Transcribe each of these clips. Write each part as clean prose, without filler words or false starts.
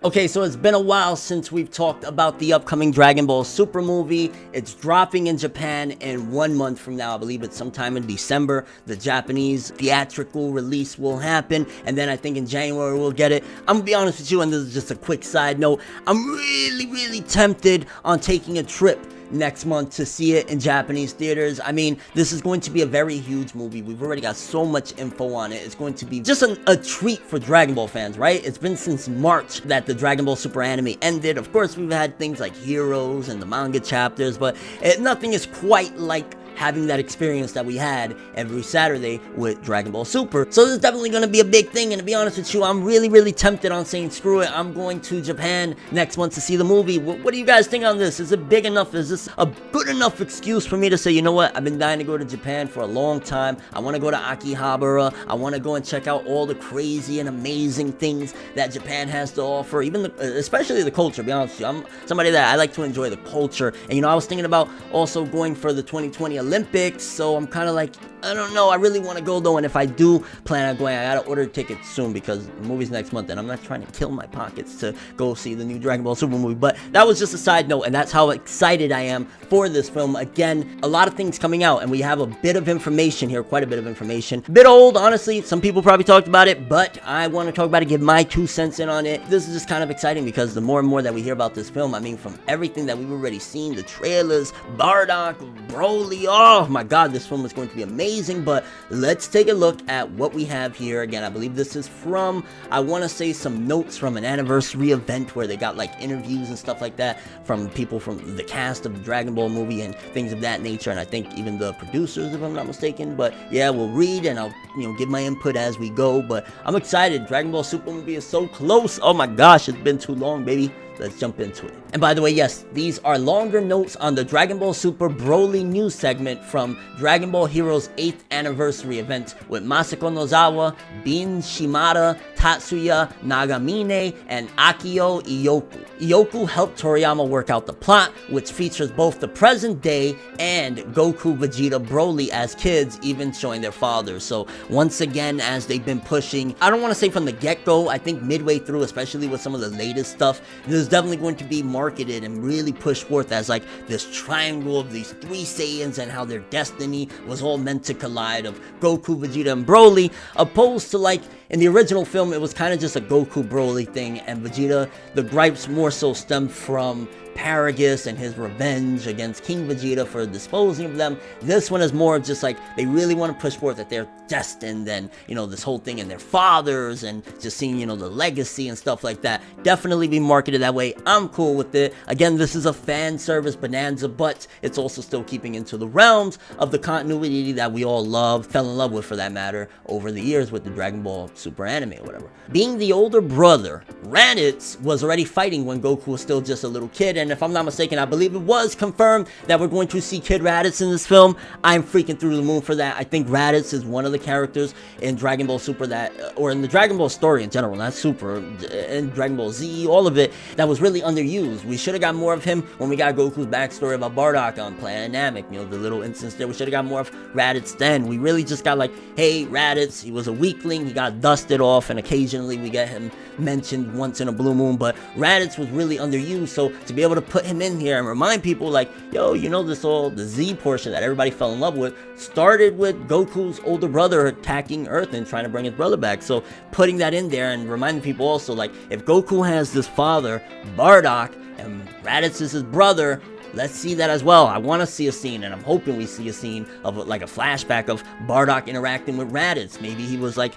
Okay, so it's been a while since we've talked about the upcoming Dragon Ball Super movie. It's dropping in Japan in 1 month from now. I believe it's sometime in December. The Japanese theatrical release will happen, and then I think in January we'll get it. I'm gonna be honest with you, and this is just a quick side note. I'm really tempted on taking a trip next month to see it in Japanese theaters. I mean, this is going to be a very huge movie. We've already got so much info on it. It's going to be just a treat for Dragon Ball fans, right? It's been since March that the Dragon Ball Super anime ended. Of course, we've had things like Heroes and the manga chapters, but nothing is quite like having that experience that we had every Saturday with Dragon Ball Super. So this is definitely going to be a big thing, and to be honest with you, I'm really tempted on saying screw it. I'm going to Japan next month to see the movie. What do you guys think on this? Is it big enough? Is this a good enough excuse for me to say, you know what, I've been dying to go to Japan for a long time. I want to go to Akihabara. I want to go and check out all the crazy and amazing things that Japan has to offer, even especially the culture. To be honest with you, I'm somebody that I like to enjoy the culture, and you know, I was thinking about also going for the 2020 Olympics, so I'm kind of like, I don't know, I really want to go though, and if I do plan on going, I gotta order tickets soon because the movie's next month, and I'm not trying to kill my pockets to go see the new Dragon Ball Super movie. But that was just a side note, and that's how excited I am for this film. Again, a lot of things coming out, and we have a bit of information here, quite a bit of information. A bit old, honestly, some people probably talked about it, but I want to talk about it, give my 2 cents in on it. This is just kind of exciting because the more and more that we hear about this film, I mean, from everything that we've already seen, the trailers, Bardock, Broly, oh my god, this film is going to be amazing. But let's take a look at what we have here. Again, I believe this is from, I want to say, some notes from an anniversary event where they got like interviews and stuff like that from people from the cast of the Dragon Ball movie and things of that nature, and I think even the producers, if I'm not mistaken. But yeah, we'll read and I'll, you know, give my input as we go. But I'm excited. Dragon Ball Super movie is so close. Oh my gosh, it's been too long, baby. Let's jump into it. And by the way, yes, these are longer notes on the Dragon Ball Super Broly news segment from Dragon Ball Heroes 8th anniversary event with Masako Nozawa, Bin Shimada, Tatsuya Nagamine, and Akio Iyoku. Iyoku helped Toriyama work out the plot, which features both the present day and Goku, Vegeta, Broly as kids, even showing their fathers. So once again, as they've been pushing, I don't want to say from the get-go, I think midway through, especially with some of the latest stuff, this is definitely going to be marketed and really pushed forth as like this triangle of these 3 Saiyans and how their destiny was all meant to collide of Goku, Vegeta, and Broly, opposed to like in the original film, it was kind of just a Goku Broly thing, and Vegeta, the gripes more so stemmed from Paragus and his revenge against King Vegeta for disposing of them. This one is more just like they really want to push forth that they're destined, and you know, this whole thing and their fathers, and just seeing, you know, the legacy and stuff like that. Definitely be marketed that way. I'm cool with it. Again, this is a fan service bonanza, but it's also still keeping into the realms of the continuity that we all love, fell in love with for that matter, over the years with the Dragon Ball Super anime or whatever. Being the older brother, Raditz was already fighting when Goku was still just a little kid, and if I'm not mistaken, I believe it was confirmed that we're going to see Kid Raditz in this film. I'm freaking through the moon for that. I think Raditz is one of the characters in Dragon Ball Super that, or in the Dragon Ball story in general, not Super, in Dragon Ball Z, all of it, that was really underused. We should have got more of him when we got Goku's backstory about Bardock on Planet Namek, you know, the little instance there. We should have got more of Raditz then. We really just got like, hey, Raditz, he was a weakling, he got dusted off, and occasionally we get him mentioned once in a blue moon, but Raditz was really underused, so to be able to put him in here and remind people like, yo, you know, this all, the Z portion that everybody fell in love with started with Goku's older brother attacking Earth and trying to bring his brother back. So putting that in there and reminding people also, like, if Goku has this father, Bardock, and Raditz is his brother, let's see that as well. I want to see a scene, and I'm hoping we see a scene of like a flashback of Bardock interacting with Raditz. Maybe he was like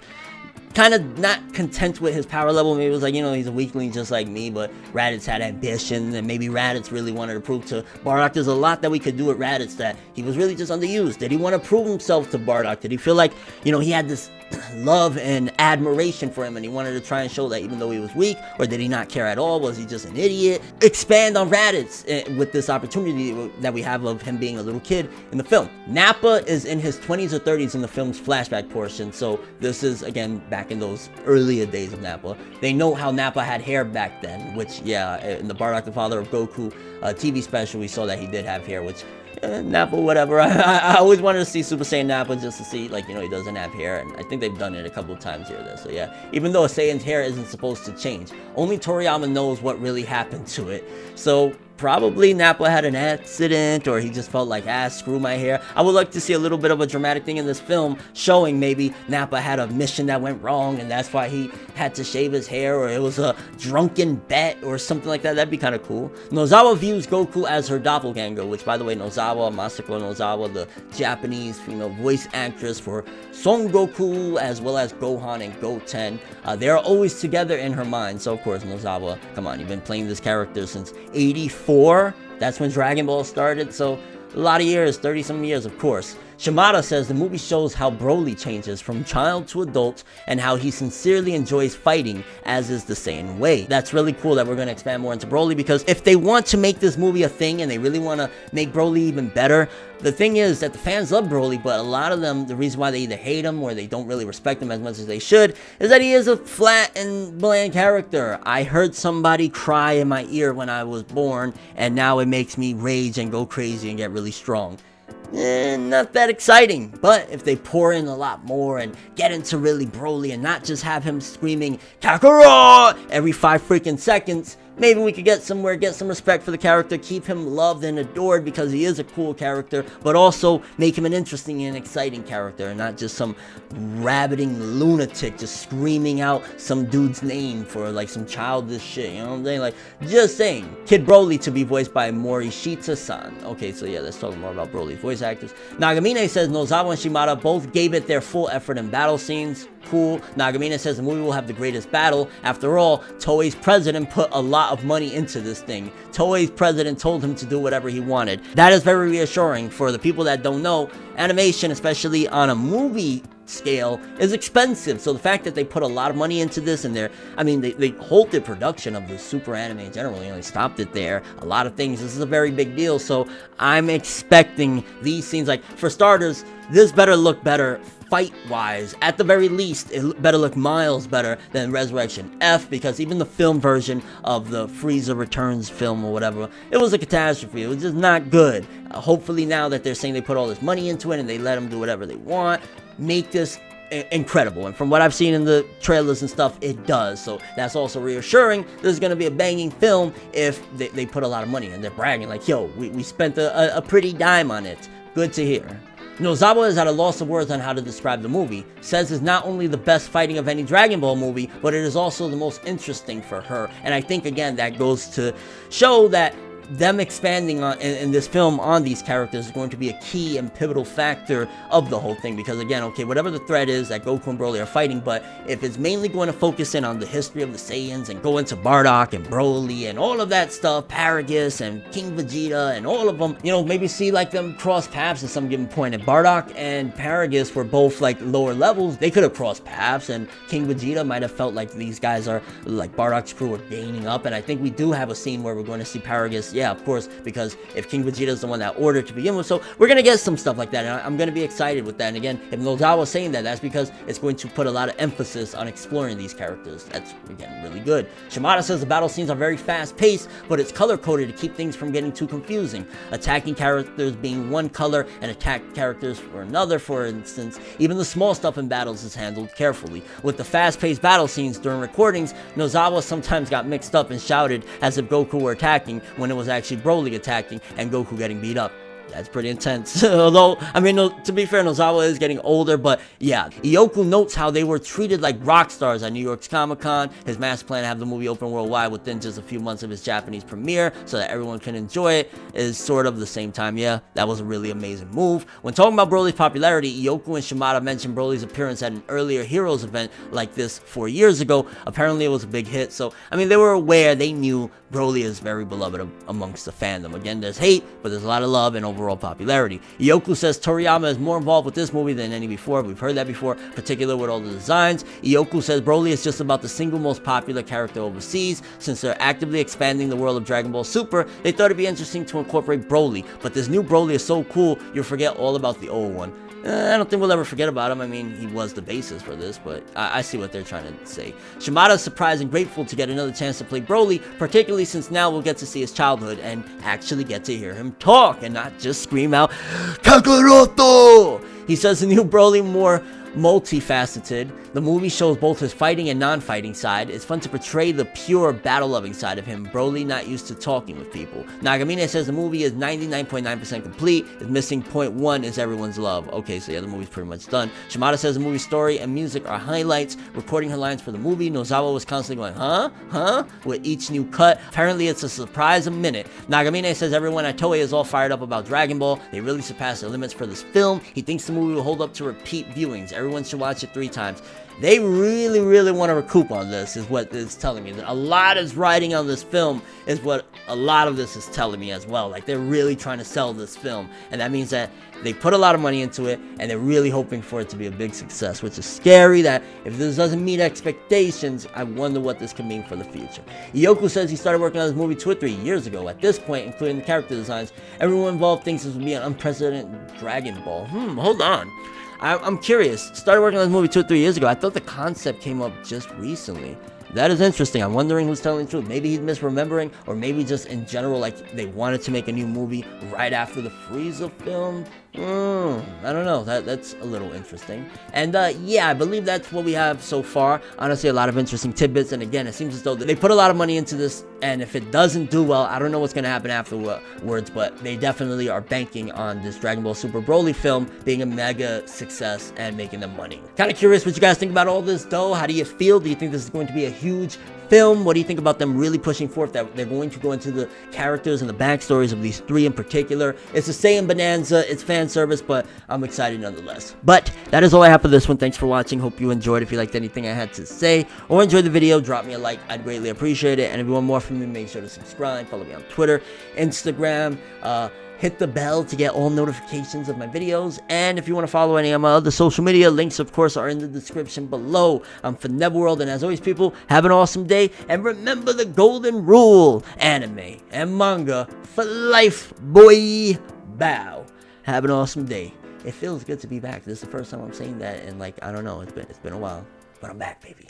kind of not content with his power level. Maybe it was like, you know, he's a weakling just like me, but Raditz had ambition, and maybe Raditz really wanted to prove to Bardock. There's a lot that we could do with Raditz that he was really just underused. Did he want to prove himself to Bardock? Did he feel like, you know, he had this love and admiration for him and he wanted to try and show that even though he was weak? Or did he not care at all? Was he just an idiot? Expand on Raditz with this opportunity that we have of him being a little kid in the film. Nappa is in his 20s or 30s in the film's flashback portion, so this is again back in those earlier days of Nappa. They know how Nappa had hair back then, which, yeah, in the Bardock the Father of Goku TV special we saw that he did have hair, which Nappa, whatever. I always wanted to see Super Saiyan Nappa just to see, like, you know, he doesn't have hair, and I think they've done it a couple of times here or there. So yeah, even though a Saiyan's hair isn't supposed to change, only Toriyama knows what really happened to it. So probably Nappa had an accident, or he just felt like, screw my hair. I would like to see a little bit of a dramatic thing in this film, showing maybe Nappa had a mission that went wrong, and that's why he had to shave his hair, or it was a drunken bet, or something like that. That'd be kind of cool. Nozawa views Goku as her doppelganger, which, by the way, Nozawa, Masako Nozawa, the Japanese female voice actress for Son Goku, as well as Gohan and Goten, they're always together in her mind. So, of course, Nozawa, come on, you've been playing this character since 84. That's when Dragon Ball started, so a lot of years, 30-some years, of course. Shimada says the movie shows how Broly changes from child to adult, and how he sincerely enjoys fighting, as is the Saiyan way. That's really cool that we're going to expand more into Broly, because if they want to make this movie a thing, and they really want to make Broly even better, the thing is that the fans love Broly, but a lot of them, the reason why they either hate him, or they don't really respect him as much as they should, is that he is a flat and bland character. I heard somebody cry in my ear when I was born, and now it makes me rage and go crazy and get really strong. Not that exciting, but if they pour in a lot more and get into really Broly and not just have him screaming Kakarot every 5 freaking seconds, maybe we could get somewhere, get some respect for the character, keep him loved and adored because he is a cool character, but also make him an interesting and exciting character, and not just some rabbiting lunatic just screaming out some dude's name for like some childish shit, you know what I'm saying? Like, just saying. Kid Broly to be voiced by Morishita-san. Okay, so yeah, let's talk more about Broly's voice actors. Nagamine says Nozawa and Shimada both gave it their full effort in battle scenes. Cool. Nagamine says the movie will have the greatest battle. After all, Toei's president put a lot of money into this thing. Toei's president told him to do whatever he wanted. That is very reassuring. For the people that don't know, animation, especially on a movie scale, is expensive. So the fact that they put a lot of money into this, and they halted production of the super anime in general, you know, they stopped it there. A lot of things, this is a very big deal. So I'm expecting these scenes, like, for starters, this better look better fight-wise. At the very least, it better look miles better than Resurrection F, because even the film version of the Frieza Returns film or whatever, it was a catastrophe. It was just not good. Hopefully now that they're saying they put all this money into it and they let them do whatever they want, make this incredible. And from what I've seen in the trailers and stuff, it does. So that's also reassuring. This is going to be a banging film if they put a lot of money in. They're bragging like, yo, we spent a pretty dime on it. Good to hear. Nozawa is at a loss of words on how to describe the movie. Says it's not only the best fighting of any Dragon Ball movie, but it is also the most interesting for her. And I think, again, that goes to show that them expanding on in this film on these characters is going to be a key and pivotal factor of the whole thing, because again, okay, whatever the threat is that Goku and Broly are fighting, but if it's mainly going to focus in on the history of the Saiyans and go into Bardock and Broly and all of that stuff, Paragus and King Vegeta and all of them, you know, maybe see like them cross paths at some given point. And Bardock and Paragus were both like lower levels, they could have crossed paths, and King Vegeta might have felt like these guys are like Bardock's crew are gaining up. And I think we do have a scene where we're going to see Paragus. Yeah, of course, because if King Vegeta is the one that ordered to begin with, so we're going to get some stuff like that, and I'm going to be excited with that. And again, if Nozawa was saying that, that's because it's going to put a lot of emphasis on exploring these characters. That's, again, really good. Shimada says the battle scenes are very fast-paced, but it's color-coded to keep things from getting too confusing. Attacking characters being one color, and attack characters for another, for instance. Even the small stuff in battles is handled carefully. With the fast-paced battle scenes during recordings, Nozawa sometimes got mixed up and shouted as if Goku were attacking when it was actually Broly attacking and Goku getting beat up. That's pretty intense. Although, I mean, no, to be fair, Nozawa is getting older, but yeah. Iyoku notes how they were treated like rock stars at New York's Comic-Con. His master plan to have the movie open worldwide within just a few months of his Japanese premiere so that everyone can enjoy it is sort of the same time. Yeah, that was a really amazing move. When talking about Broly's popularity, Iyoku and Shimada mentioned Broly's appearance at an earlier Heroes event like this 4 years ago. Apparently, it was a big hit, so, I mean, they were aware, they knew Broly is very beloved amongst the fandom. Again, there's hate, but there's a lot of love and overall popularity. Iyoku says Toriyama is more involved with this movie than any before. We've heard that before, particularly with all the designs. Iyoku says Broly is just about the single most popular character overseas. Since they're actively expanding the world of Dragon Ball Super, they thought it'd be interesting to incorporate Broly. But this new Broly is so cool, you'll forget all about the old one. I don't think we'll ever forget about him. I mean, he was the basis for this, but I see what they're trying to say. Shimada's surprised and grateful to get another chance to play Broly, particularly since now we'll get to see his childhood and actually get to hear him talk and not just scream out, Kakaroto! He says the new Broly more multifaceted. The movie shows both his fighting and non-fighting side. It's fun to portray the pure battle-loving side of him, Broly not used to talking with people. Nagamine says the movie is 99.9% complete. It's missing 0.1 is everyone's love. Okay, so yeah, the movie's pretty much done. Shimada says the movie's story and music are highlights. Recording her lines for the movie, Nozawa was constantly going, huh? With each new cut. Apparently, it's a surprise a minute. Nagamine says everyone at Toei is all fired up about Dragon Ball. They really surpassed their limits for this film. He thinks the movie will hold up to repeat viewings. Everyone should watch it 3 times. They really want to recoup on this, is what it's telling me. A lot is riding on this film, is what a lot of this is telling me as well. Like, they're really trying to sell this film, and that means that they put a lot of money into it, and they're really hoping for it to be a big success, which is scary that if this doesn't meet expectations, I wonder what this could mean for the future. Iyoku says he started working on this movie 2 or 3 years ago. At this point, including the character designs, everyone involved thinks this will be an unprecedented Dragon Ball. Hold on. I'm curious. Started working on this movie 2 or 3 years ago. I thought the concept came up just recently. That is interesting. I'm wondering who's telling the truth. Maybe he's misremembering, or maybe just in general, like, they wanted to make a new movie right after the Frieza film. I don't know. That's a little interesting. And yeah, I believe that's what we have so far. Honestly, a lot of interesting tidbits. And again, it seems as though they put a lot of money into this. And if it doesn't do well, I don't know what's going to happen afterwards. But they definitely are banking on this Dragon Ball Super Broly film being a mega success and making them money. Kind of curious what you guys think about all this, though. How do you feel? Do you think this is going to be a huge film? What do you think about them really pushing forth that they're going to go into the characters and the backstories of these 3 in particular? It's a Saiyan Bonanza, it's fan service, but I'm excited nonetheless. But that is all I have for this one. Thanks for watching. Hope you enjoyed. If you liked anything I had to say or enjoyed the video, drop me a like. I'd greatly appreciate it. And if you want more from me, make sure to subscribe. Follow me on Twitter, Instagram, hit the bell to get all notifications of my videos. And if you want to follow any of my other social media, links of course are in the description below. I'm ForneverWorld, and as always, people, have an awesome day, and remember the golden rule: anime and manga for life, boy. Bow. Have an awesome day. It feels good to be back. This is the first time I'm saying that in, like, I don't know, it's been a while, but I'm back, baby.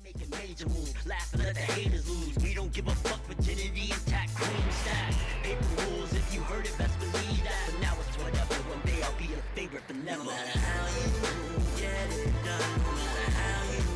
Make a major move, laugh and let the haters lose. We don't give a fuck, virginity intact, cream stack. Paper rules, if you heard it, best believe that. But now it's whatever, one day I'll be your favorite, but never. No matter how you get it done, no matter how you